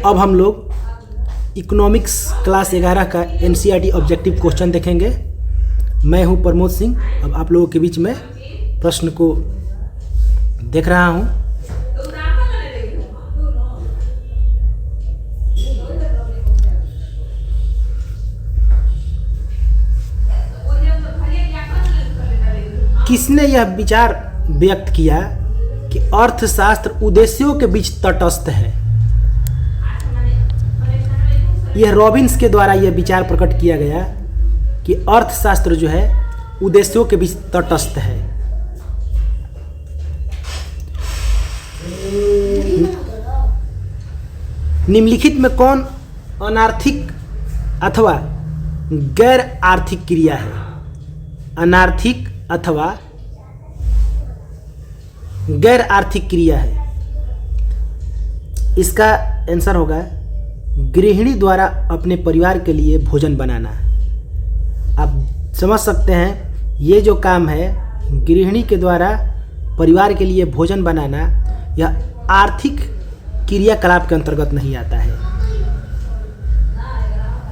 अब हम लोग इकोनॉमिक्स क्लास 11 का एनसीईआरटी ऑब्जेक्टिव क्वेश्चन देखेंगे। मैं हूं प्रमोद सिंह। अब आप लोगों के बीच में प्रश्न को देख रहा हूं। किसने यह विचार व्यक्त किया कि अर्थशास्त्र उद्देश्यों के बीच तटस्थ है? यह रॉबिन्स के द्वारा यह विचार प्रकट किया गया कि अर्थशास्त्र जो है उद्देश्यों के बीच तटस्थ है। निम्नलिखित में कौन अनार्थिक अथवा गैर आर्थिक क्रिया है? अनार्थिक अथवा गैर आर्थिक क्रिया है। इसका आंसर होगा गृहिणी द्वारा अपने परिवार के लिए भोजन बनाना। आप समझ सकते हैं ये जो काम है गृहिणी के द्वारा परिवार के लिए भोजन बनाना, यह आर्थिक क्रियाकलाप के अंतर्गत नहीं आता है।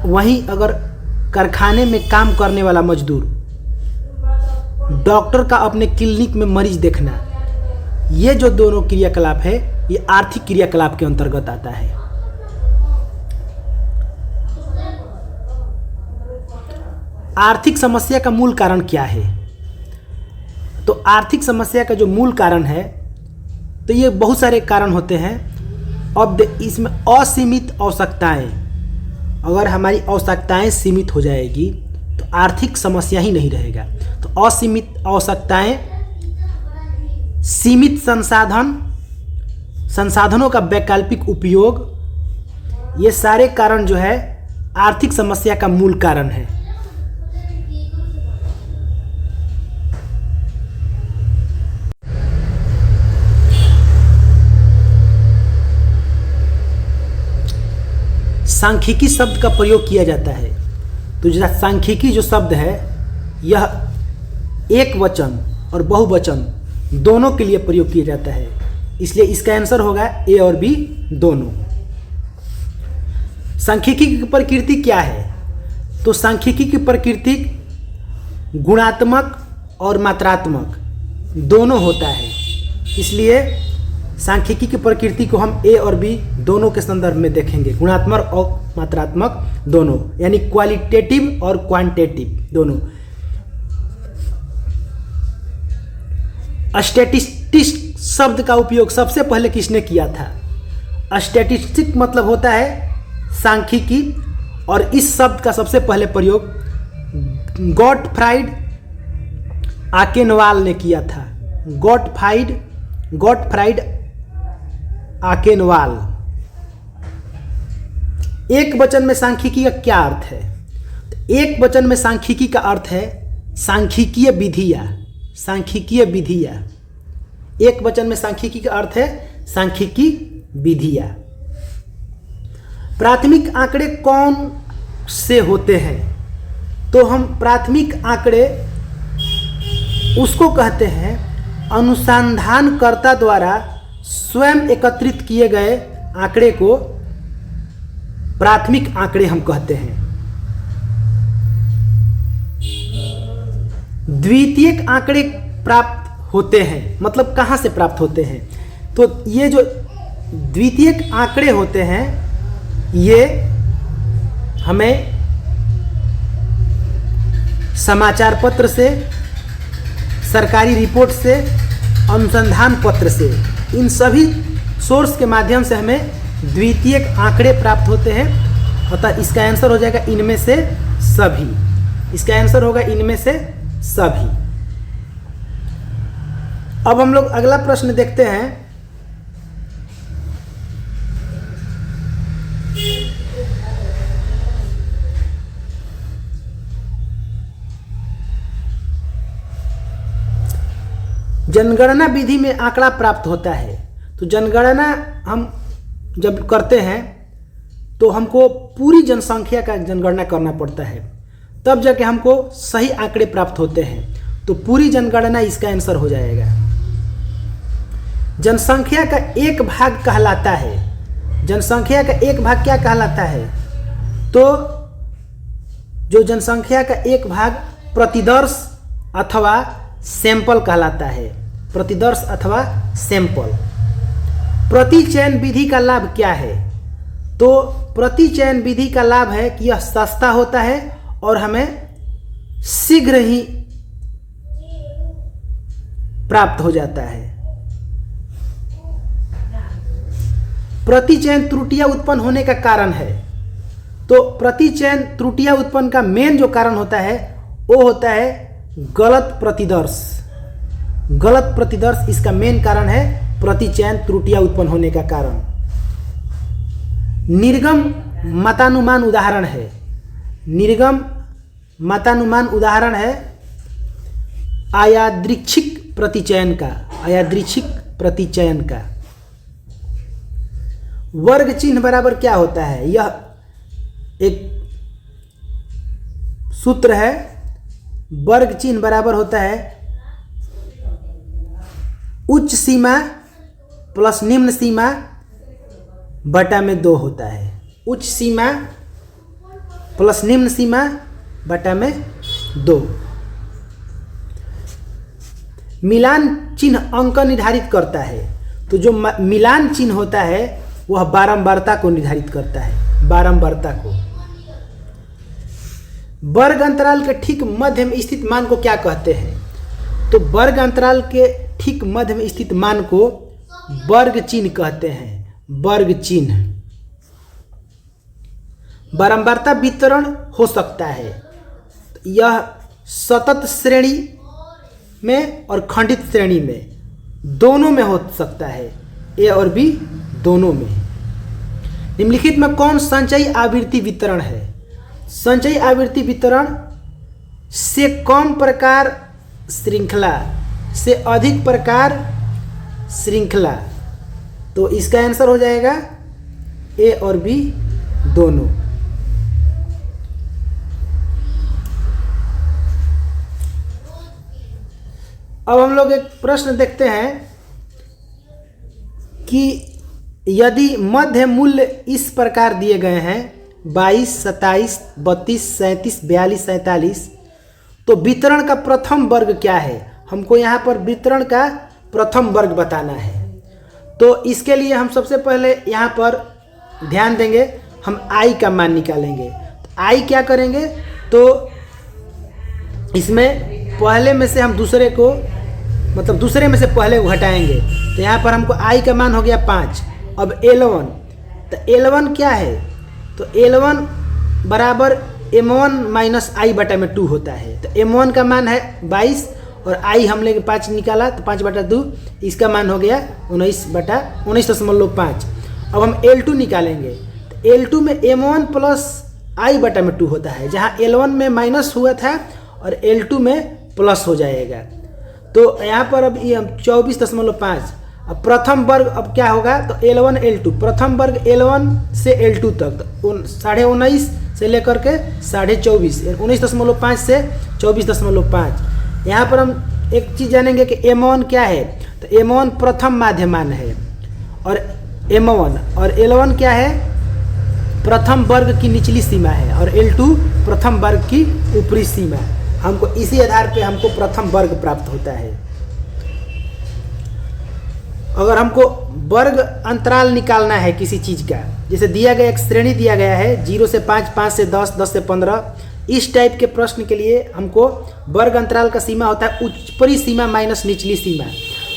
वहीं अगर कारखाने में काम करने वाला मजदूर, डॉक्टर का अपने क्लिनिक में मरीज देखना, ये जो दोनों क्रियाकलाप है ये आर्थिक क्रियाकलाप के अंतर्गत आता है। आर्थिक समस्या का मूल कारण क्या है? तो आर्थिक समस्या का जो मूल कारण है, तो ये बहुत सारे कारण होते हैं। अब इसमें असीमित आवश्यकताएं, अगर हमारी आवश्यकताएं सीमित हो जाएगी तो आर्थिक समस्या ही नहीं रहेगा। तो असीमित आवश्यकताएं, सीमित संसाधन, संसाधनों का वैकल्पिक उपयोग, ये सारे कारण जो है आर्थिक समस्या का मूल कारण है। सांख्यिकी शब्द का प्रयोग किया जाता है। तो जो सांख्यिकी जो शब्द है यह एक वचन और बहुवचन दोनों के लिए प्रयोग किया जाता है, इसलिए इसका आंसर होगा ए और बी दोनों। सांख्यिकी की प्रकृति क्या है? तो सांख्यिकी की प्रकृति गुणात्मक और मात्रात्मक दोनों होता है, इसलिए सांख्यिकी की प्रकृति को हम ए और बी दोनों के संदर्भ में देखेंगे, गुणात्मक और मात्रात्मक दोनों, यानी क्वालिटेटिव और क्वांटिटेटिव दोनों। स्टैटिस्टिक्स शब्द का उपयोग सबसे पहले किसने किया था? स्टैटिस्टिक मतलब होता है सांख्यिकी, और इस शब्द का सबसे पहले प्रयोग गॉटफ्राइड आकेनवाल ने किया था। गॉटफ्राइड आकेनवाल। एक वचन में सांख्यिकी का क्या अर्थ है? एक वचन में सांख्यिकी का अर्थ है सांख्यिकीय विधियां। सांख्यिकीय विधियां, एक वचन में सांख्यिकी का अर्थ है सांख्यिकी विधियां। प्राथमिक आंकड़े कौन से होते हैं? तो हम प्राथमिक आंकड़े उसको कहते हैं अनुसंधानकर्ता द्वारा स्वयं एकत्रित किए गए आंकड़े को प्राथमिक आंकड़े हम कहते हैं। द्वितीयक आंकड़े प्राप्त होते हैं, मतलब कहाँ से प्राप्त होते हैं? तो ये जो द्वितीयक आंकड़े होते हैं ये हमें समाचार पत्र से, सरकारी रिपोर्ट से, अनुसंधान पत्र से, इन सभी सोर्स के माध्यम से हमें द्वितीयक आंकड़े प्राप्त होते हैं। अतः इसका आंसर हो जाएगा इनमें से सभी। इसका आंसर होगा इनमें से सभी। अब हम लोग अगला प्रश्न देखते हैं। जनगणना विधि में आंकड़ा प्राप्त होता है। तो जनगणना हम जब करते हैं तो हमको पूरी जनसंख्या का जनगणना करना पड़ता है, तब जाके हमको सही आंकड़े प्राप्त होते हैं। तो पूरी जनगणना इसका आंसर हो जाएगा। जनसंख्या का एक भाग कहलाता है जनसंख्या का एक भाग क्या कहलाता है? तो जो जनसंख्या का एक भाग प्रतिदर्श अथवा सैंपल कहलाता है, प्रतिदर्श अथवा सैंपल। प्रतिचयन विधि का लाभ क्या है? तो प्रतिचयन विधि का लाभ है कि यह सस्ता होता है और हमें शीघ्र ही प्राप्त हो जाता है। प्रतिचयन त्रुटियां उत्पन्न होने का कारण है। तो प्रतिचयन त्रुटियां उत्पन्न का मेन जो कारण होता है वो होता है गलत प्रतिदर्श। गलत प्रतिदर्श इसका मेन कारण है, प्रतिचयन त्रुटियां उत्पन्न होने का कारण। निर्गम मतानुमान उदाहरण है, निर्गम मतानुमान उदाहरण है अयादृच्छिक प्रतिचयन का, अयादृच्छिक प्रतिचयन का। वर्ग चिन्ह बराबर क्या होता है? यह एक सूत्र है। वर्ग चिन्ह बराबर होता है उच्च सीमा प्लस निम्न सीमा बटा में 2 होता है। उच्च सीमा प्लस निम्न सीमा बटा में 2। मिलान चिन्ह अंक निर्धारित करता है। तो जो मिलान चिन्ह होता है वह बारंबारता को निर्धारित करता है, बारंबारता को। वर्ग अंतराल के ठीक मध्य में स्थित मान को क्या कहते हैं? तो वर्ग अंतराल के ठीक मध्य में स्थित मान को वर्ग चिन्ह कहते हैं, वर्ग चिन्ह। बारंबारता वितरण हो सकता है, यह सतत श्रेणी में और खंडित श्रेणी में दोनों में हो सकता है, ए और बी दोनों में। निम्नलिखित में कौन संचयी आवृत्ति वितरण है? संचयी आवृत्ति वितरण से कम प्रकार श्रृंखला से अधिक प्रकार श्रृंखला। तो इसका आंसर हो जाएगा ए और बी दोनों। अब हम लोग एक प्रश्न देखते हैं कि यदि मध्य मूल्य इस प्रकार दिए गए हैं 22, 27, 32, 37, 42, 47, तो वितरण का प्रथम वर्ग क्या है? हमको यहाँ पर वितरण का प्रथम वर्ग बताना है। तो इसके लिए हम सबसे पहले यहाँ पर ध्यान देंगे, हम आई का मान निकालेंगे। तो आई क्या करेंगे? तो इसमें पहले में से हम दूसरे को, मतलब दूसरे में से पहले को घटाएंगे। तो यहाँ पर हमको आई का मान हो गया 5। अब L1, तो L1 क्या है? तो L1 बराबर M1 माइनस आई बटा में 2 होता है। तो M1 का मान है 22 और आई हम लेके 5 निकाला, तो 5 बटा 2, इसका मान हो गया 19.5। अब हम L2 निकालेंगे। तो L2 में M1 प्लस आई बटा में 2 होता है, जहाँ L1 में माइनस हुआ था और L2 में प्लस हो जाएगा। तो यहाँ पर अब ये 24.5। अब प्रथम वर्ग अब क्या होगा? तो L1 L2, प्रथम वर्ग L1 से L2 तक, तो 19.5 से लेकर के 24.5, 19.5 से 24.5। यहाँ पर हम एक चीज़ जानेंगे कि M1 क्या है? तो M1 प्रथम माध्यमान है और M1 और L1 क्या है? प्रथम वर्ग की निचली सीमा है और L2 प्रथम वर्ग की ऊपरी सीमा। हमको इसी आधार पे हमको प्रथम वर्ग प्राप्त होता है। अगर हमको वर्ग अंतराल निकालना है किसी चीज़ का, जैसे दिया गया एक श्रेणी दिया गया है 0 से 5, 5 से 10, 10 से 15, इस टाइप के प्रश्न के लिए हमको वर्ग अंतराल का सीमा होता है ऊपरी सीमा माइनस निचली सीमा।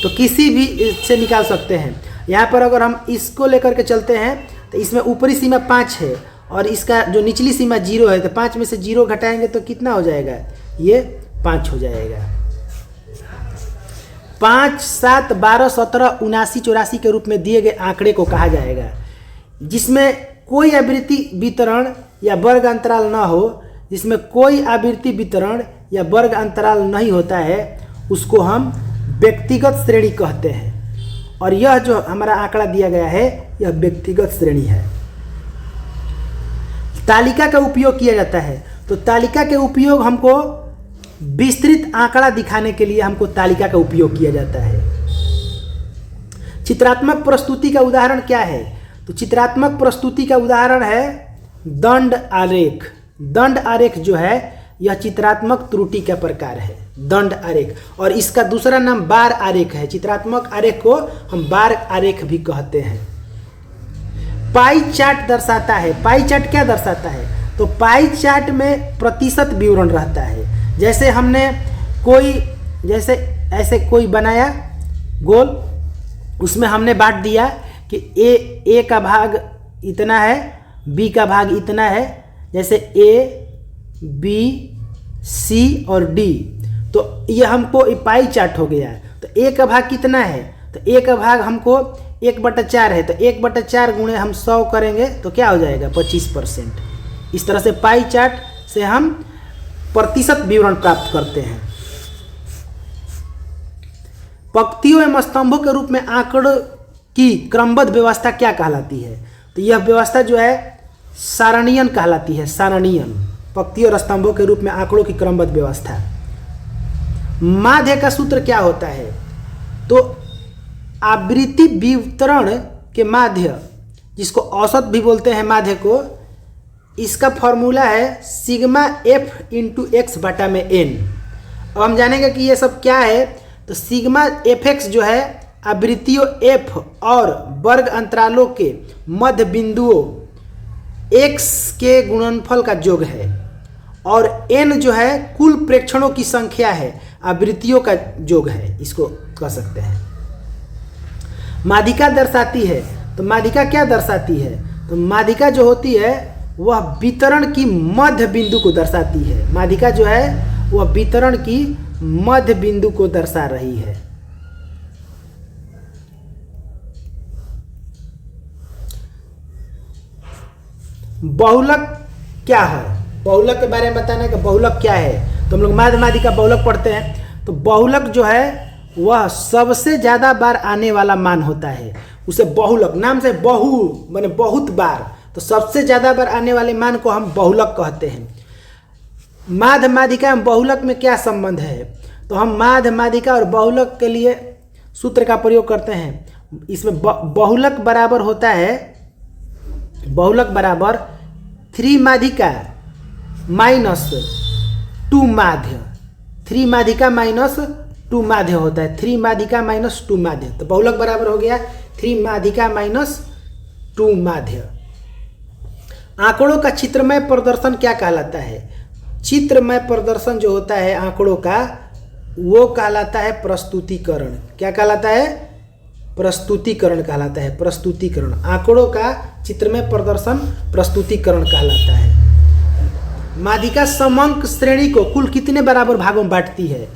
तो किसी भी से निकाल सकते हैं। यहाँ पर अगर हम इसको लेकर के चलते हैं तो इसमें ऊपरी सीमा 5 है और इसका जो निचली सीमा 0 है, तो 5 में से 0 घटाएंगे तो कितना हो जाएगा? ये 5 हो जाएगा। 5, 7, 12, 17, 79, 84 के रूप में दिए गए आंकड़े को कहा जाएगा, जिसमें कोई आवृत्ति वितरण या वर्ग अंतराल न हो। जिसमें कोई आवृत्ति वितरण या वर्ग अंतराल नहीं होता है उसको हम व्यक्तिगत श्रेणी कहते हैं। और यह जो हमारा आंकड़ा दिया गया है यह व्यक्तिगत श्रेणी है। तालिका का उपयोग किया जाता है। तो तालिका के उपयोग हमको विस्तृत आंकड़ा दिखाने के लिए हमको तालिका का उपयोग किया जाता है। चित्रात्मक प्रस्तुति का उदाहरण क्या है? तो चित्रात्मक प्रस्तुति का उदाहरण है दंड आरेख। दंड आरेख जो है यह चित्रात्मक त्रुटि का प्रकार है, दंड आरेख। और इसका दूसरा नाम बार आरेख है। चित्रात्मक आरेख को हम बार आरेख भी कहते हैं। पाई चार्ट दर्शाता है। पाई चार्ट क्या दर्शाता है? तो पाई चार्ट में प्रतिशत विवरण रहता है। जैसे हमने ऐसे कोई बनाया गोल, उसमें हमने बांट दिया कि ए का भाग इतना है, बी का भाग इतना है, जैसे ए बी सी और डी। तो ये हमको पाई चार्ट हो गया। तो ए का भाग कितना है? तो ए का भाग हमको 1/4 है। तो 1/4 गुणे हम 100 करेंगे तो क्या हो जाएगा? 25%। इस तरह से पाई चार्ट से हम प्रतिशत विवरण प्राप्त करते हैं। पंक्तियों एवं स्तंभों के रूप में आंकड़ों की क्रमबद्ध व्यवस्था क्या कहलाती है? तो यह व्यवस्था जो है सारणीयन कहलाती है। सारणीयन, पंक्तियों और स्तंभों के रूप में आंकड़ों की क्रमबद्ध व्यवस्था। माध्य का सूत्र क्या होता है? तो आवृत्ति वितरण के माध्य, जिसको औसत भी बोलते हैं माध्य को, इसका फॉर्मूला है सिग्मा एफ इंटू एक्स बटा में एन। अब हम जानेंगे कि ये सब क्या है। तो सिग्मा एफ एक्स जो है आवृत्तियों एफ और वर्ग अंतरालों के मध्य बिंदुओं एक्स के गुणनफल का योग है, और एन जो है कुल प्रेक्षणों की संख्या है, आवृत्तियों का योग है, इसको कह सकते हैं। माध्यिका दर्शाती है। तो माध्यिका क्या दर्शाती है? तो माध्यिका जो होती है वह वितरण की मध्य बिंदु को दर्शाती है। माध्यिका जो है वह वितरण की मध्य बिंदु को दर्शा रही है। बहुलक क्या है? बहुलक के बारे में बताना है कि बहुलक क्या है। तो हम लोग माध्य माध्यिका बहुलक पढ़ते हैं। तो बहुलक जो है वह सबसे ज़्यादा बार आने वाला मान होता है, उसे बहुलक, नाम से बहु माने बहुत बार, तो सबसे ज़्यादा बार आने वाले मान को हम बहुलक कहते हैं। माध्य माध्यिका एवं बहुलक में क्या संबंध है? तो हम माध्य माध्यिका और बहुलक के लिए सूत्र का प्रयोग करते हैं। इसमें बहुलक बराबर होता है, बहुलक बराबर 3 माध्यिका माइनस 2 माध्य। 3 माध्यिका माइनस 2 माध्य होता है। 3 माध्यिका माइनस 2 माध्य। तो बहुलक बराबर हो गया 3 माध्यिका माइनस 2 माध्य। आंकड़ों का चित्रमय प्रदर्शन क्या कहलाता है? चित्रमय प्रदर्शन जो होता है आंकड़ों का, वो कहलाता है प्रस्तुतिकरण। क्या कहलाता है? प्रस्तुतिकरण कहलाता है। प्रस्तुतिकरण, आंकड़ों का चित्रमय प्रदर्शन प्रस्तुतिकरण कहलाता है। माध्यिका समंक श्रेणी को कुल कितने बराबर भागों में बांटती है?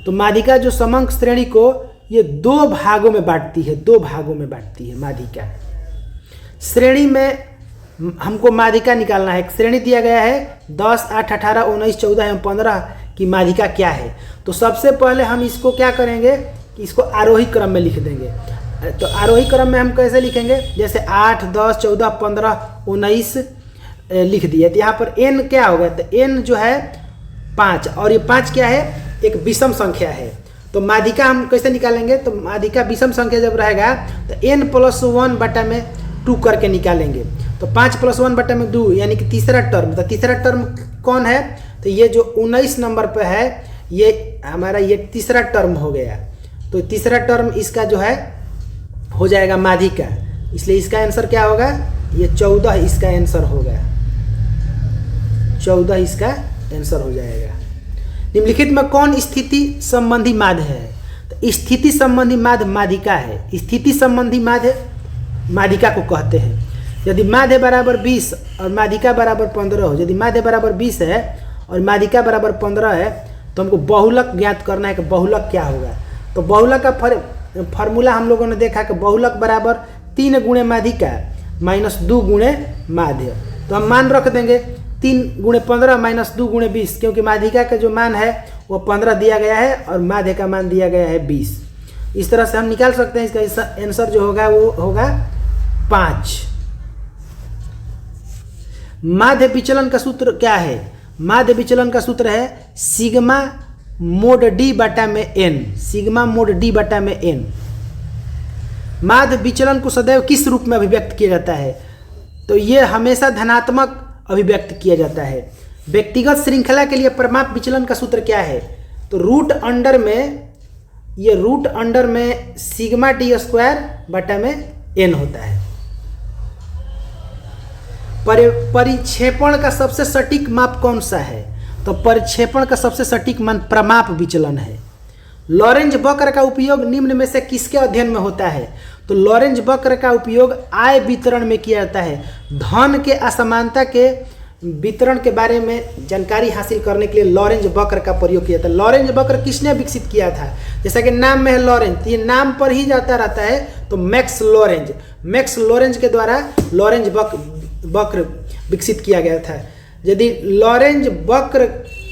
तो माध्यिका जो समंक श्रेणी को ये 2 भागों में बांटती है। 2 भागों में बांटती है माध्यिका। श्रेणी में हमको माध्यिका निकालना है। श्रेणी दिया गया है 10, 8, 18, 19, 14 एवं 15 की माध्यिका क्या है? तो सबसे पहले हम इसको क्या करेंगे कि इसको आरोही क्रम में लिख देंगे। तो आरोही क्रम में हम कैसे लिखेंगे? जैसे 8, 10, 14, 15, 19 लिख दिए। तो यहाँ पर n क्या होगा? तो n जो है 5, और ये 5 क्या है? एक विषम संख्या है। तो माध्यिका हम कैसे निकालेंगे? तो माध्यिका विषम संख्या जब रहेगा तो n + 1 बटा में 2 करके निकालेंगे। तो 5 + 1 बटा में 2 यानी कि तीसरा टर्म। तो तीसरा टर्म कौन है? तो ये जो 19 नंबर पे है, ये हमारा ये तीसरा टर्म हो गया। तो तीसरा टर्म इसका जो है हो जाएगा माध्यिका, इसलिए इसका आंसर क्या होगा? ये 14 इसका आंसर होगा। 14 इसका आंसर हो जाएगा। निम्नलिखित में कौन स्थिति संबंधी माध्य है? तो स्थिति संबंधी माध्य माध्यिका है। स्थिति संबंधी माध्य माध्यिका को कहते हैं। यदि माध्य बराबर 20 और माध्यिका बराबर 15 हो, यदि माध्य बराबर 20 है और माध्यिका बराबर 15 है, तो हमको बहुलक ज्ञात करना है कि बहुलक क्या होगा। तो बहुलक का फार्मूला हम लोगों ने देखा कि बहुलक बराबर 3 गुणे माध्यिका माइनस 2 गुणे माध्य। तो हम मान रख देंगे 3 गुणे 15 माइनस 2 गुणे 20, क्योंकि माध्यिका का जो मान है वो 15 दिया गया है और माध्य का मान दिया गया है 20। इस तरह से हम निकाल सकते हैं। इसका आंसर जो होगा वो होगा 5। माध्य विचलन का सूत्र क्या है? माध्य विचलन का सूत्र है सिग्मा मोड डी बटा में एन। सिग्मा मोड डी बटा में एन। माध्य विचलन को सदैव किस रूप में अभिव्यक्त किया जाता है? तो ये हमेशा धनात्मक अभिव्यक्त किया जाता है। व्यक्तिगत श्रृंखला के लिए परिमाप विचलन का सूत्र क्या है? तो रूट अंडर में सिग्मा टी स्क्वायर बटा में एन होता है। परिक्षेपण का सबसे सटीक माप कौन सा है? तो परिक्षेपण का सबसे सटीक मान प्रमाप विचलन है। लॉरेंज वक्र का उपयोग निम्न में से किसके अध्ययन में होता है? तो लॉरेंज वक्र का उपयोग आय वितरण में किया जाता है। धन के असमानता के वितरण के बारे में जानकारी हासिल करने के लिए लॉरेंज वक्र का प्रयोग किया जाता है। लॉरेंज वक्र किसने विकसित किया था? जैसा कि नाम में है लॉरेंज, तो ये नाम पर ही जाता रहता है। तो मैक्स लॉरेंज के द्वारा लॉरेंज वक्र विकसित किया गया था। यदि लॉरेंज वक्र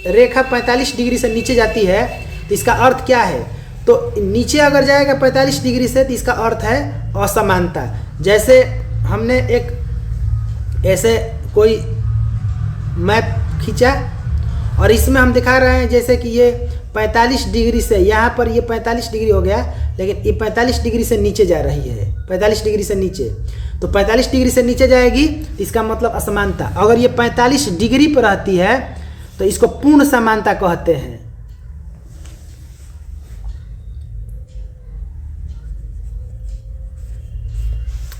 रेखा 45 डिग्री से नीचे जाती है तो इसका अर्थ क्या है? तो नीचे अगर जाएगा 45 डिग्री से तो इसका अर्थ है असमानता। जैसे हमने एक ऐसे कोई मैप खींचा और इसमें हम दिखा रहे हैं जैसे कि ये 45 डिग्री से, यहाँ पर ये 45 डिग्री हो गया, लेकिन ये 45 डिग्री से नीचे जा रही है, 45 डिग्री से नीचे। तो 45 डिग्री से नीचे जाएगी तो इसका मतलब असमानता। अगर ये 45 डिग्री पर रहती है तो इसको पूर्ण समानता कहते हैं।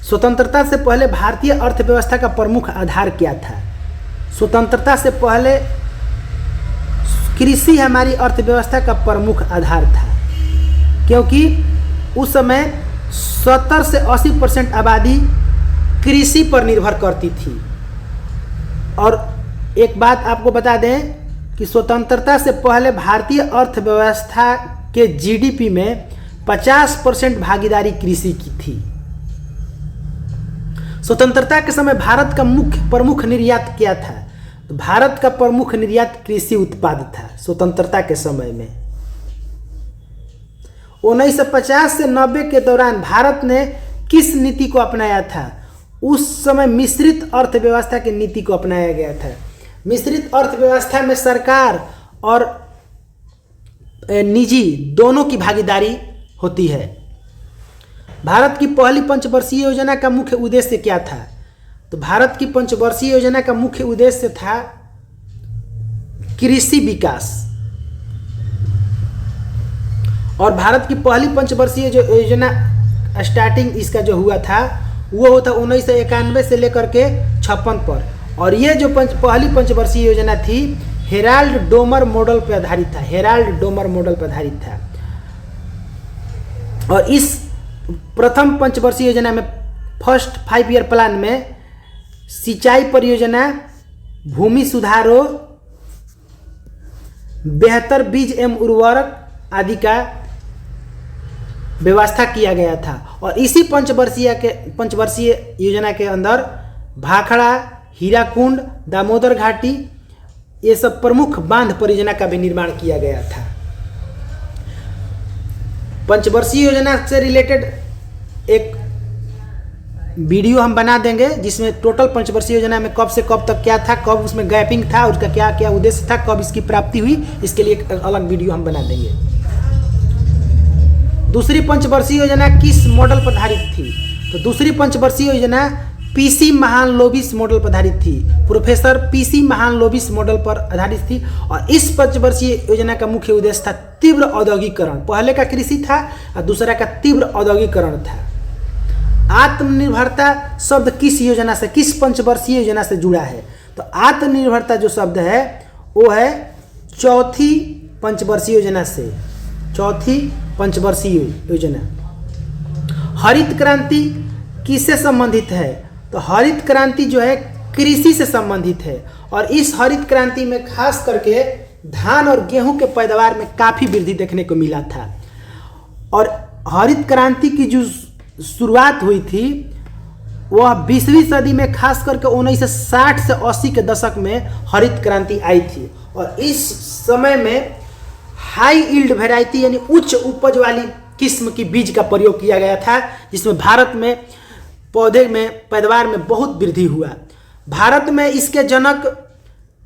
स्वतंत्रता से पहले भारतीय अर्थव्यवस्था का प्रमुख आधार क्या था? स्वतंत्रता से पहले कृषि हमारी अर्थव्यवस्था का प्रमुख आधार था, क्योंकि उस समय 70 से 80% आबादी कृषि पर निर्भर करती थी। और एक बात आपको बता दें कि स्वतंत्रता से पहले भारतीय अर्थव्यवस्था के जीडीपी में 50% भागीदारी कृषि की थी। स्वतंत्रता के समय भारत का प्रमुख निर्यात क्या था? तो भारत का प्रमुख निर्यात कृषि उत्पाद था स्वतंत्रता के समय में। 1950 से 90 के दौरान भारत ने किस नीति को अपनाया था? उस समय मिश्रित अर्थव्यवस्था की नीति को अपनाया गया था। मिश्रित अर्थव्यवस्था में सरकार और निजी दोनों की भागीदारी होती है। भारत की पहली पंचवर्षीय योजना का मुख्य उद्देश्य क्या था? तो भारत की पंचवर्षीय योजना का मुख्य उद्देश्य था कृषि विकास। और भारत की पहली पंचवर्षीय जो योजना स्टार्टिंग इसका जो हुआ था वो था 1991 से लेकर के 56 पर। और ये जो पहली पंचवर्षीय योजना थी हेराल्ड डोमर मॉडल पर आधारित था। हेराल्ड डोमर मॉडल पर आधारित था। और इस प्रथम पंचवर्षीय योजना में फर्स्ट 5 ईयर प्लान में सिंचाई परियोजना, भूमि सुधारों, बेहतर बीज एवं उर्वरक आदि का व्यवस्था किया गया था। और इसी पंचवर्षीय योजना के अंदर भाखड़ा, हीराकुंड, दामोदर घाटी ये सब प्रमुख बांध परियोजना का भी निर्माण किया गया था। पंचवर्षीय योजना से रिलेटेड एक वीडियो हम बना देंगे जिसमें टोटल पंचवर्षीय योजना में कब से कब तक क्या था, कब उसमें गैपिंग था, उसका क्या क्या उद्देश्य था, कब इसकी प्राप्ति हुई, इसके लिए एक अलग वीडियो हम बना देंगे। दूसरी पंचवर्षीय योजना किस मॉडल पर आधारित थी? तो दूसरी पंचवर्षीय योजना पीसी महालनोबिस मॉडल पर आधारित थी। प्रोफेसर पीसी महालनोबिस मॉडल पर आधारित थी। और इस पंचवर्षीय योजना का मुख्य उद्देश्य था तीव्र औद्योगिकरण। पहले का कृषि था और दूसरा का तीव्र औद्योगिकरण था। आत्मनिर्भरता शब्द किस योजना से, किस पंचवर्षीय योजना से जुड़ा है? तो आत्मनिर्भरता जो शब्द है वो है चौथी पंचवर्षीय योजना से। चौथी पंचवर्षीय योजना। हरित क्रांति किससे संबंधित है? तो हरित क्रांति जो है कृषि से संबंधित है। और इस हरित क्रांति में खास करके धान और गेहूं के पैदावार में काफ़ी वृद्धि देखने को मिला था। और हरित क्रांति की जो शुरुआत हुई थी वह 20वीं सदी में, खास करके 1960 से 80 के दशक में हरित क्रांति आई थी। और इस समय में हाई यील्ड वैरायटी यानी उच्च उपज वाली किस्म की बीज का प्रयोग किया गया था, जिसमें भारत में पौधे में पैदावार में बहुत वृद्धि हुआ। भारत में इसके जनक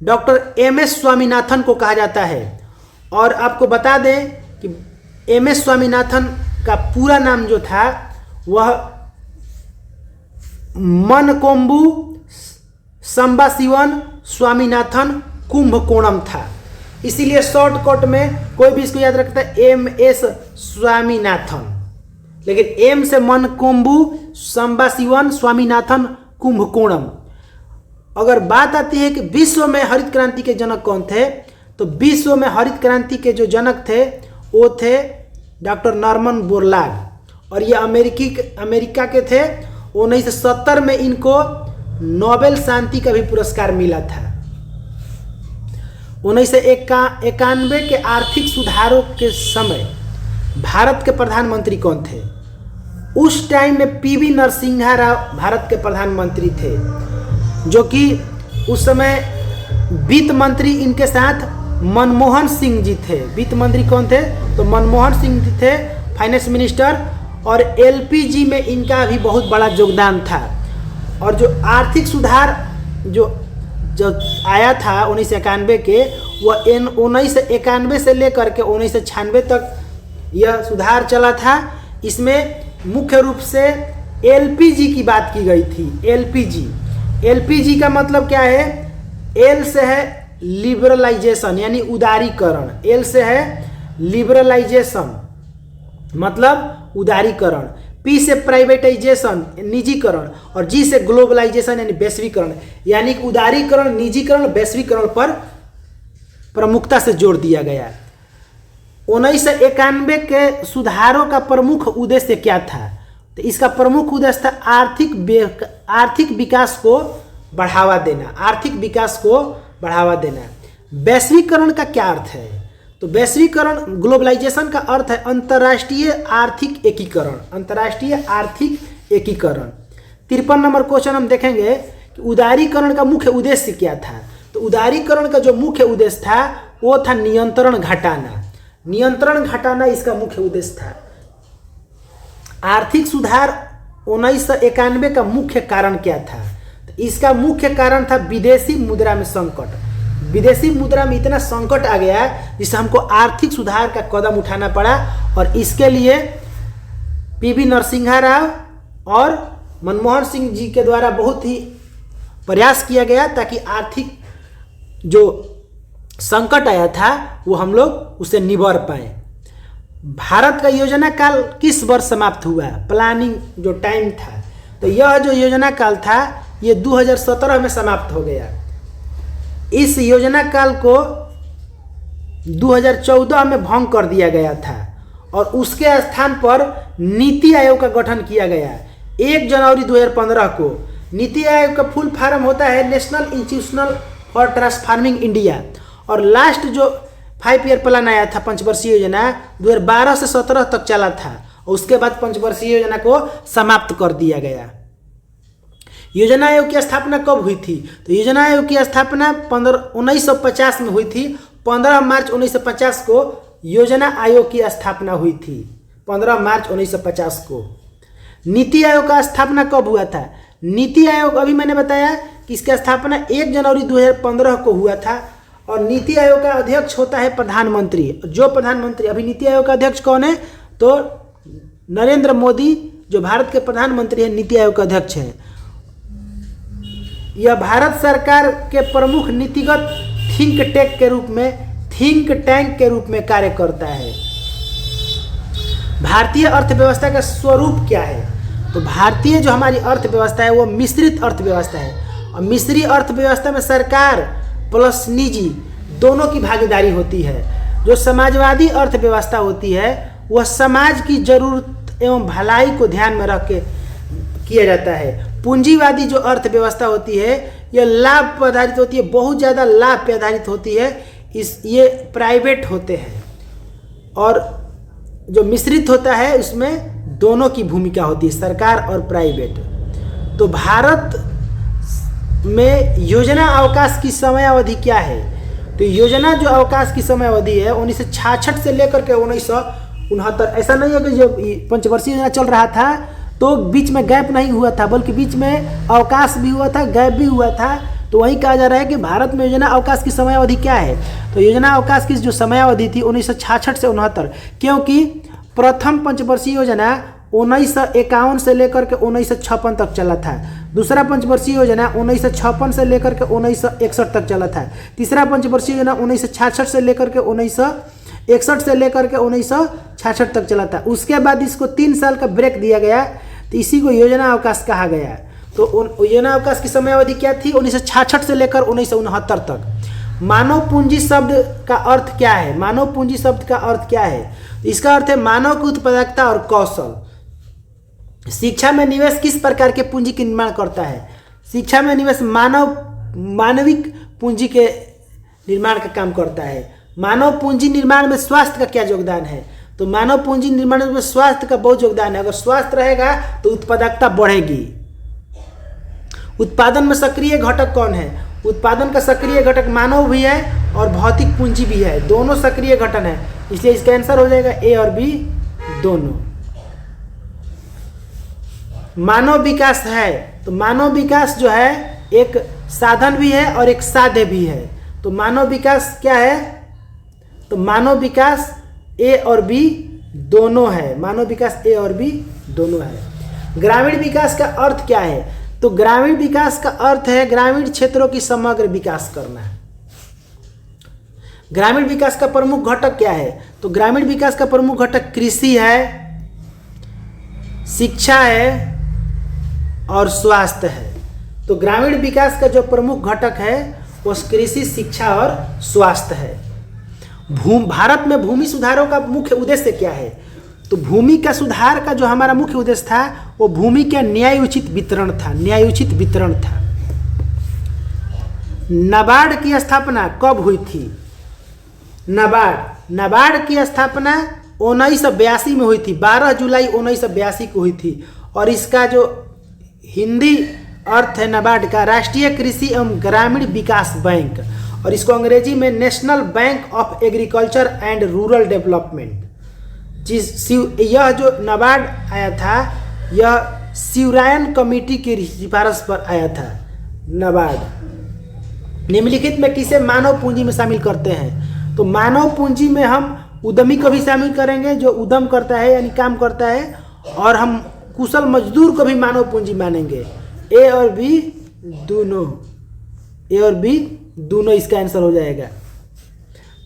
डॉक्टर एम.एस. स्वामीनाथन को कहा जाता है। और आपको बता दें कि एम.एस. स्वामीनाथन का पूरा नाम जो था वह मनकोम्बु संबाशिवन स्वामीनाथन कुंभकोणम था। इसीलिए शॉर्टकट में कोई भी इसको याद रखता है MS स्वामीनाथन, लेकिन एम से मनकोम्बु संबाशिवन स्वामीनाथन कुंभकोणम। अगर बात आती है कि विश्व में हरित क्रांति के जनक कौन थे, तो विश्व में हरित क्रांति के जो जनक थे वो थे डॉक्टर नॉर्मन बोरलॉग, और ये अमेरिका के थे। 1970 में इनको नोबेल शांति का भी पुरस्कार मिला था। 1991 के आर्थिक सुधारों के समय भारत के प्रधानमंत्री कौन थे? उस टाइम में PV नरसिम्हा राव भारत के प्रधानमंत्री थे, जो कि उस समय वित्त मंत्री इनके साथ मनमोहन सिंह जी थे। वित्त मंत्री कौन थे? तो मनमोहन सिंह जी थे, फाइनेंस मिनिस्टर, और LPG में इनका भी बहुत बड़ा योगदान था। और जो आर्थिक सुधार जो आया था 1991 के, वह 1991 से लेकर के 1996 तक यह सुधार चला था। इसमें मुख्य रूप से LPG की बात की गई थी। LPG का मतलब क्या है? L से है लिबरलाइजेशन यानी उदारीकरण, L से है लिबरलाइजेशन मतलब उदारीकरण, P से प्राइवेटाइजेशन निजीकरण, और G से ग्लोबलाइजेशन यानी वैश्वीकरण। यानी कि उदारीकरण, निजीकरण, वैश्वीकरण पर प्रमुखता से जोर दिया गया। 1991 के सुधारों का प्रमुख उद्देश्य क्या था? तो इसका प्रमुख उद्देश्य था आर्थिक विकास को बढ़ावा देना। आर्थिक विकास को बढ़ावा देना। वैश्वीकरण का क्या अर्थ है? तो वैश्वीकरण, ग्लोबलाइजेशन का अर्थ है अंतर्राष्ट्रीय आर्थिक एकीकरण। अंतर्राष्ट्रीय आर्थिक एकीकरण। 53 नंबर क्वेश्चन हम देखेंगे कि उदारीकरण का मुख्य उद्देश्य क्या था। तो उदारीकरण का जो मुख्य उद्देश्य था वो था नियंत्रण घटाना। नियंत्रण घटाना इसका मुख्य उद्देश्य था। आर्थिक सुधार 1991 का मुख्य कारण क्या था? तो इसका मुख्य कारण था विदेशी मुद्रा में संकट। विदेशी मुद्रा में इतना संकट आ गया जिससे हमको आर्थिक सुधार का कदम उठाना पड़ा, और इसके लिए PV नरसिम्हा राव और मनमोहन सिंह जी के द्वारा बहुत ही प्रयास किया गया ताकि आर्थिक जो संकट आया था वो हम लोग उसे निबर पाए। भारत का योजना काल किस वर्ष समाप्त हुआ? प्लानिंग जो टाइम था, तो यह जो योजना काल था ये 2017 में समाप्त हो गया। इस योजना काल को 2014 में भंग कर दिया गया था, और उसके स्थान पर नीति आयोग का गठन किया गया 1 जनवरी 2015 को। नीति आयोग का फुल फॉर्म होता है national institutional for transforming India, और लास्ट जो 5 ईयर प्लान आया था पंचवर्षीय योजना 2012 से 17 तक चला था, और उसके बाद पंचवर्षीय योजना को समाप्त कर दिया गया। योजना आयोग की स्थापना कब हुई थी? तो योजना आयोग की स्थापना 1950 में हुई थी। 15 मार्च 1950 को योजना आयोग की स्थापना हुई थी। 15 मार्च 1950 को। नीति आयोग का स्थापना कब हुआ था? नीति आयोग अभी मैंने बताया कि इसका स्थापना 1 जनवरी 2015 को हुआ था, और नीति आयोग का अध्यक्ष होता है प्रधानमंत्री। जो प्रधानमंत्री, अभी नीति आयोग का अध्यक्ष कौन है? तो नरेंद्र मोदी जो भारत के प्रधानमंत्री हैं नीति आयोग का अध्यक्ष हैं। यह भारत सरकार के प्रमुख नीतिगत थिंक टैंक के रूप में कार्य करता है। भारतीय अर्थव्यवस्था का स्वरूप क्या है? तो भारतीय जो हमारी अर्थव्यवस्था है वो मिश्रित अर्थव्यवस्था है, और मिश्री अर्थव्यवस्था में सरकार प्लस निजी दोनों की भागीदारी होती है। जो समाजवादी अर्थव्यवस्था होती है वह समाज की जरूरत एवं भलाई को ध्यान में रख के किया जाता है। पूंजीवादी जो अर्थव्यवस्था होती है यह लाभ पर आधारित होती है, बहुत ज़्यादा लाभ पर आधारित होती है। ये प्राइवेट होते हैं, और जो मिश्रित होता है उसमें दोनों की भूमिका होती है, सरकार और प्राइवेट। तो भारत में योजना अवकाश की समय अवधि क्या है? तो योजना जो अवकाश की समय अवधि है 1966 से लेकर के 1969। ऐसा नहीं है कि जब पंचवर्षीय योजना चल रहा था तो बीच में गैप नहीं हुआ था, बल्कि बीच में अवकाश भी हुआ था, गैप भी हुआ था। तो वही कहा जा रहा है कि भारत में योजना अवकाश की समय अवधि क्या है? तो योजना अवकाश की जो समय अवधि थी 1966 से 69, क्योंकि प्रथम पंचवर्षीय योजना 1951 से लेकर के 1956 तक चला था। दूसरा पंचवर्षीय योजना 1956 से लेकर के 1961 तक चला था। तीसरा पंचवर्षीय योजना 1966 से लेकर के 1961 से लेकर के 1966 तक चला था। उसके बाद इसको 3 साल का ब्रेक दिया गया, तो इसी को योजना अवकाश कहा गया। तो योजना अवकाश की समय अवधि क्या थी? 1966 से लेकर 1969 तक। मानव पूंजी शब्द का अर्थ क्या है? मानव पूंजी शब्द का अर्थ क्या है? इसका अर्थ है मानव की उत्पादकता और कौशल। शिक्षा में निवेश किस प्रकार के पूंजी के निर्माण करता है? शिक्षा में निवेश मानविक पूंजी के निर्माण का काम करता है। मानव पूंजी निर्माण में स्वास्थ्य का क्या योगदान है? तो मानव पूंजी निर्माण में स्वास्थ्य का बहुत योगदान है। अगर स्वास्थ्य रहेगा तो उत्पादकता बढ़ेगी। उत्पादन में सक्रिय घटक कौन है? उत्पादन का सक्रिय घटक मानव भी है और भौतिक पूंजी भी है, दोनों सक्रिय घटक हैं। इसलिए इसका आंसर हो जाएगा ए और बी दोनों। मानव विकास है, तो मानव विकास जो है एक साधन भी है और एक साध्य भी है। तो मानव विकास क्या है? तो मानव विकास ए और बी दोनों है। मानव विकास ए और बी दोनों है। ग्रामीण विकास का अर्थ क्या है? तो ग्रामीण विकास का अर्थ है ग्रामीण क्षेत्रों की समग्र विकास करना। ग्रामीण विकास का प्रमुख घटक क्या है? तो ग्रामीण विकास का प्रमुख घटक कृषि है, शिक्षा है और स्वास्थ्य है। तो ग्रामीण विकास का जो प्रमुख घटक है वो कृषि, शिक्षा और स्वास्थ्य है। भारत में भूमि सुधारों का मुख्य उद्देश्य क्या है? तो भूमि का सुधार का जो हमारा मुख्य उद्देश्य था वो भूमि का न्यायोचित वितरण था। न्यायोचित वितरण था। नाबार्ड की स्थापना कब हुई थी? नाबार्ड की स्थापना 1982 में हुई थी। 12 जुलाई 1982 को हुई थी। और इसका जो हिंदी अर्थ है नाबार्ड का, राष्ट्रीय कृषि एवं ग्रामीण विकास बैंक, और इसको अंग्रेजी में national bank of agriculture and rural development. यह जो नाबार्ड आया था यह शिवरायन कमेटी की सिफारिश पर आया था। नाबार्ड निम्नलिखित में किसे मानव पूंजी में शामिल करते हैं? तो मानव पूंजी में हम उद्यमी को भी शामिल करेंगे, जो उद्यम करता है यानी काम करता है, और हम कुशल मजदूर को भी मानव पूंजी मानेंगे। ए और बी दोनों, ए और बी दोनों इसका आंसर हो जाएगा।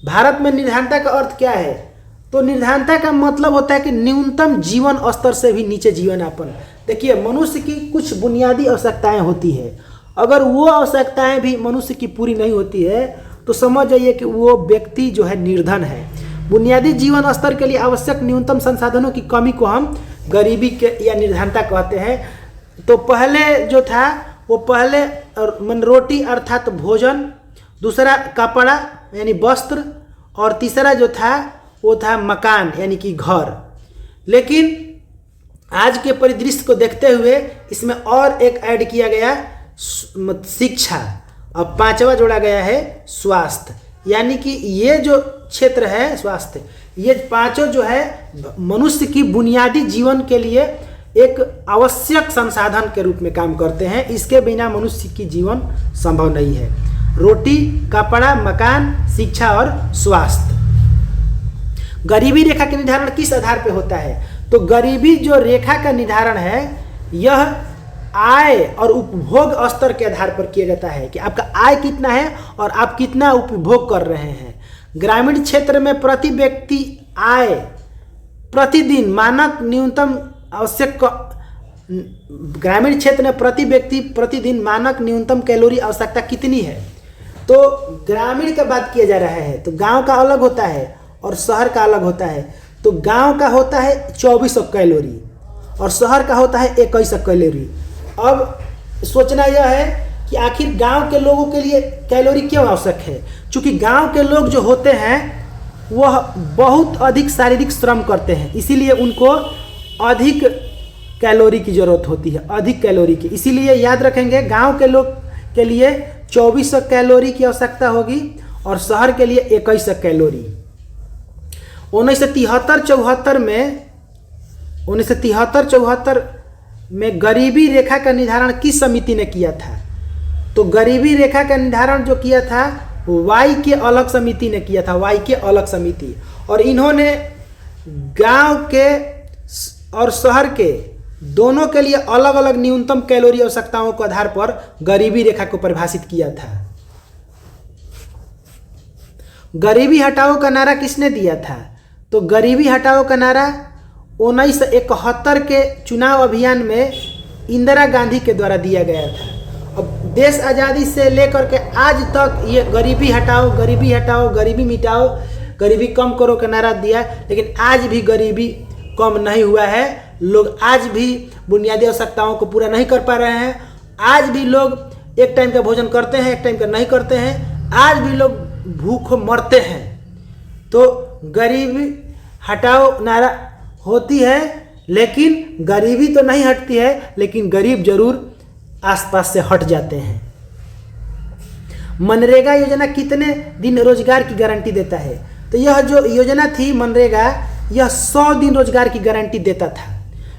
भारत में निर्धनता का अर्थ क्या है? तो निर्धनता का मतलब होता है कि न्यूनतम जीवन स्तर से भी नीचे जीवन यापन। देखिए, मनुष्य की कुछ बुनियादी आवश्यकताएं होती है, अगर वो आवश्यकताएं भी मनुष्य की पूरी नहीं होती है तो समझ जाइए कि वो व्यक्ति जो है निर्धन है। बुनियादी जीवन स्तर के लिए आवश्यक न्यूनतम संसाधनों की कमी को हम गरीबी के या निर्धनता कहते हैं। तो पहले जो था वो पहले रोटी अर्थात भोजन, दूसरा कपड़ा यानी वस्त्र, और तीसरा जो था वो था मकान यानी कि घर। लेकिन आज के परिदृश्य को देखते हुए इसमें और एक ऐड किया गया शिक्षा, अब 5वां जोड़ा गया है स्वास्थ्य। यानी कि ये जो क्षेत्र है स्वास्थ्य, ये पांचों जो है मनुष्य की बुनियादी जीवन के लिए एक आवश्यक संसाधन के रूप में काम करते हैं। इसके बिना मनुष्य की जीवन संभव नहीं है। रोटी, कपड़ा, मकान, शिक्षा और स्वास्थ्य। गरीबी रेखा का निर्धारण किस आधार पर होता है? तो गरीबी जो रेखा का निर्धारण है यह आय और उपभोग स्तर के आधार पर किया जाता है कि आपका आय कितना है और आप कितना उपभोग कर रहे हैं। ग्रामीण क्षेत्र में प्रति व्यक्ति आय प्रतिदिन मानक न्यूनतम आवश्यक, ग्रामीण क्षेत्र में प्रति व्यक्ति प्रतिदिन मानक न्यूनतम कैलोरी आवश्यकता कितनी है? तो ग्रामीण का बात किया जा रहा है, तो गांव का अलग होता है और शहर का अलग होता है। तो गांव का होता है 2400 कैलोरी और शहर का होता है 2100 कैलोरी। अब सोचना यह है कि आखिर गांव के लोगों के लिए कैलोरी क्यों आवश्यक है? क्योंकि गांव के लोग जो होते हैं वह बहुत अधिक शारीरिक श्रम करते हैं, इसीलिए उनको अधिक कैलोरी की ज़रूरत होती है, अधिक कैलोरी की। इसीलिए याद रखेंगे गांव के लोग के लिए 2400 कैलोरी की आवश्यकता होगी और शहर के लिए 2100 कैलोरी। 1973-74 में गरीबी रेखा का निर्धारण किस समिति ने किया था? तो गरीबी रेखा का निर्धारण जो किया था वाई के अलग समिति ने किया था, वाई के अलग समिति। और इन्होंने गांव के और शहर के दोनों के लिए अलग अलग न्यूनतम कैलोरी आवश्यकताओं के आधार पर गरीबी रेखा को परिभाषित किया था। गरीबी हटाओ का नारा किसने दिया था? तो गरीबी हटाओ का नारा 1971 के चुनाव अभियान में इंदिरा गांधी के द्वारा दिया गया था। अब देश आज़ादी से लेकर के आज तक ये गरीबी हटाओ, गरीबी हटाओ, गरीबी मिटाओ, गरीबी कम करो का नारा दिया, लेकिन आज भी गरीबी कम नहीं हुआ है। लोग आज भी बुनियादी आवश्यकताओं को पूरा नहीं कर पा रहे हैं। आज भी लोग एक टाइम का भोजन करते हैं, एक टाइम का नहीं करते हैं। आज भी लोग भूख मरते हैं। तो गरीबी हटाओ नारा होती है, लेकिन गरीबी तो नहीं हटती है, लेकिन गरीब जरूर आसपास से हट जाते हैं। मनरेगा योजना कितने दिन रोजगार की गारंटी देता है? तो यह जो योजना थी मनरेगा, यह 100 दिन रोजगार की गारंटी देता था।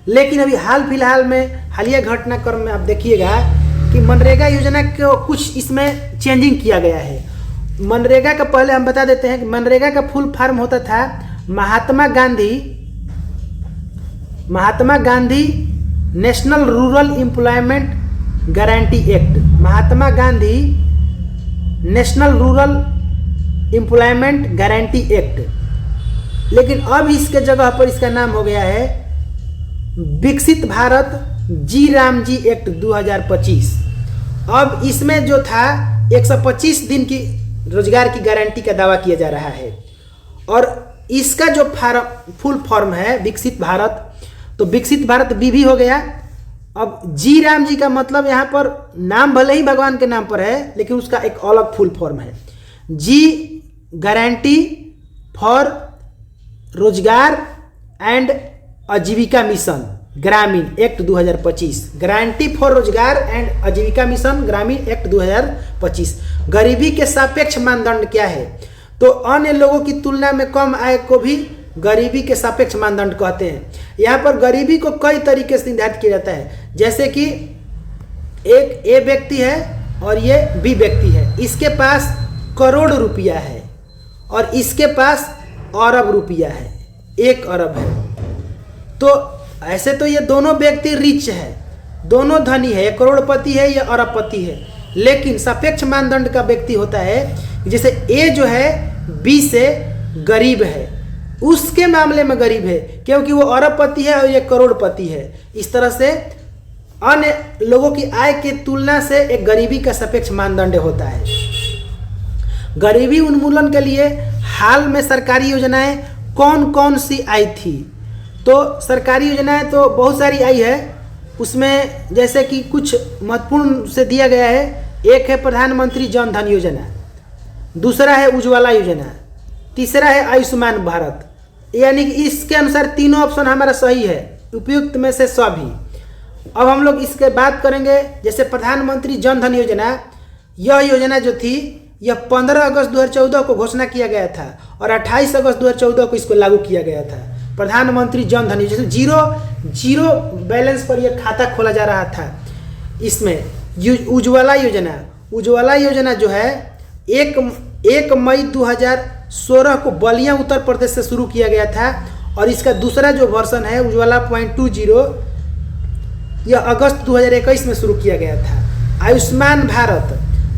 लेकिन अभी हाल फिलहाल में हालिया घटनाक्रम में आप देखिएगा कि मनरेगा योजना को कुछ इसमें चेंजिंग किया गया है। मनरेगा का पहले हम बता देते हैं कि मनरेगा का फुल फॉर्म होता था Mahatma Gandhi national rural employment guarantee act, Mahatma Gandhi national rural employment guarantee act. लेकिन अब इसके जगह पर इसका नाम हो गया है विकसित भारत जी राम जी एक्ट 2025। अब इसमें जो था 125 दिन की रोजगार की गारंटी का दावा किया जा रहा है। और इसका जो फुल फॉर्म है विकसित भारत, तो विकसित भारत भी हो गया। अब जी राम जी का मतलब यहाँ पर नाम भले ही भगवान के नाम पर है, लेकिन उसका एक अलग फुल फॉर्म है। जी गारंटी फॉर रोजगार एंड आजीविका मिशन ग्रामीण एक्ट 2025, गारंटी फॉर रोजगार एंड आजीविका मिशन ग्रामीण एक्ट 2025। गरीबी के सापेक्ष मानदंड क्या है? तो अन्य लोगों की तुलना में कम आय को भी गरीबी के सापेक्ष मानदंड कहते हैं। यहाँ पर गरीबी को कई तरीके से निर्धारित किया जाता है, जैसे कि एक ए व्यक्ति है और ये बी व्यक्ति है, इसके पास करोड़ रुपया है और इसके पास अरब रुपया है, 1 अरब है। तो ऐसे तो ये दोनों व्यक्ति रिच है, दोनों धनी है, करोड़पति है या अरबपति है। लेकिन सापेक्ष मानदंड का व्यक्ति होता है जैसे ए जो है बी से गरीब है, उसके मामले में गरीब है क्योंकि वो अरबपति है और ये करोड़पति है। इस तरह से अन्य लोगों की आय की तुलना से एक गरीबी का सापेक्ष मानदंड होता है। गरीबी उन्मूलन के लिए हाल में सरकारी योजनाएं कौन कौन सी आई थी? तो सरकारी योजनाएं तो बहुत सारी आई है, उसमें जैसे कि कुछ महत्वपूर्ण से दिया गया है। एक है प्रधानमंत्री जन धन योजना, दूसरा है उज्ज्वला योजना, तीसरा है आयुष्मान भारत। यानी कि इसके अनुसार तीनों ऑप्शन हमारा सही है, उपयुक्त में से सभी। अब हम लोग इसके बात करेंगे जैसे प्रधानमंत्री जन धन योजना। यह योजना जो थी यह 15 अगस्त 2014 को घोषणा किया गया था और 28 अगस्त 2014 को इसको लागू किया गया था। प्रधानमंत्री जन धन योजना जीरो बैलेंस पर यह खाता खोला जा रहा था। इसमें उज्ज्वला योजना जो है 1 मई 2016 को बलिया उत्तर प्रदेश से शुरू किया गया था और इसका दूसरा जो वर्जन है उज्ज्वला 0.20 यह अगस्त 2021 में शुरू किया गया था।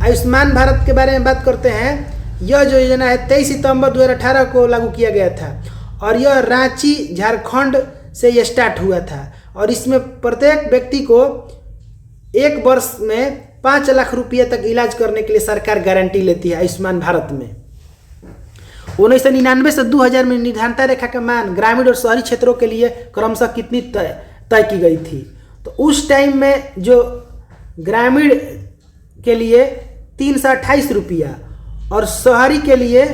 आयुष्मान भारत के बारे में बात करते हैं। यह जो योजना है 23 सितंबर 2018 को लागू किया गया था और यह रांची झारखंड से यह स्टार्ट हुआ था और इसमें प्रत्येक व्यक्ति को 1 वर्ष में 5 लाख रुपये तक इलाज करने के लिए सरकार गारंटी लेती है। आयुष्मान भारत में 1999 से 2000 में निर्धारित रेखा का मान ग्रामीण और शहरी क्षेत्रों के लिए क्रमशः कितनी तय की गई थी? तो उस टाइम में जो ग्रामीण के लिए 328 रुपया और शहरी के लिए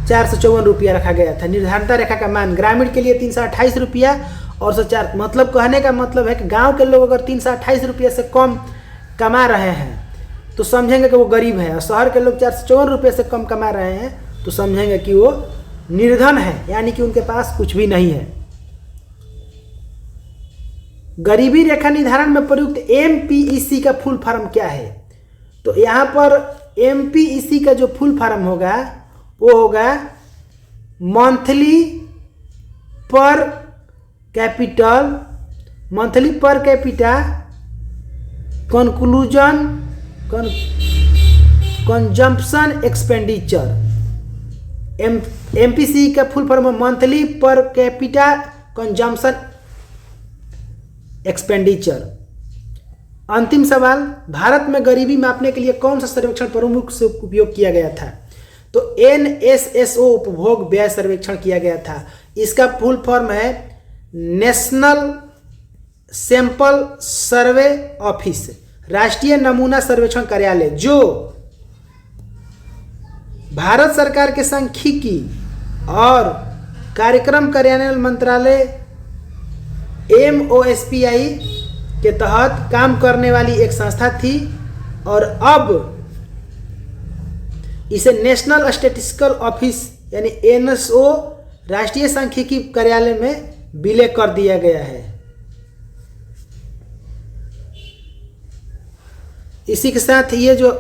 454 रुपया रखा गया था। निर्धारित रेखा का मान ग्रामीण के लिए 328 रुपया और 4, मतलब कहने का मतलब है कि गांव के लोग अगर 328 रुपये से कम कमा रहे हैं तो समझेंगे कि वो गरीब है, और शहर के लोग 454 रुपये से कम कमा रहे हैं तो समझेंगे कि वो निर्धन है, यानी कि उनके पास कुछ भी नहीं है। गरीबी रेखा निर्धारण में प्रयुक्त MPEC का फुल फॉर्म क्या है? तो यहाँ पर MPEC का जो फुल फॉर्म होगा वो होगा मंथली पर capital, monthly per capita, conclusion, consumption expenditure. MPC का full form monthly per capita consumption expenditure. अंतिम सवाल, भारत में गरीबी मापने के लिए कौन सा सर्वेक्षण प्रमुख से उपयोग किया गया था? तो NSSO उपभोग व्यय सर्वेक्षण किया गया था। इसका फुल फॉर्म है नेशनल सैंपल सर्वे ऑफिस, राष्ट्रीय नमूना सर्वेक्षण कार्यालय, जो भारत सरकार के सांख्यिकी और कार्यक्रम कार्यान्वयन मंत्रालय MOSPI के तहत काम करने वाली एक संस्था थी और अब इसे नेशनल स्टैटिस्टिकल ऑफिस यानी NSO राष्ट्रीय सांख्यिकी कार्यालय में विलय कर दिया गया है। इसी के साथ ये जो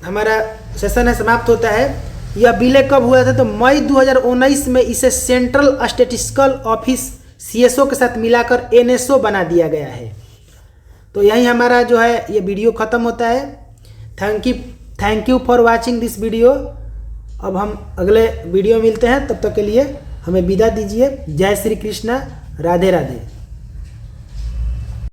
हमारा सेशन है समाप्त होता है। यह विलय कब हुआ था? तो मई 2019 में इसे सेंट्रल स्टैटिस्टिकल ऑफिस CSO के साथ मिलाकर NSO बना दिया गया है। तो यही हमारा जो है ये वीडियो ख़त्म होता है। Thank you for watching this video. अब हम अगले वीडियो मिलते हैं, तब तक के लिए हमें विदा दीजिए। जय श्री कृष्णा, राधे राधे।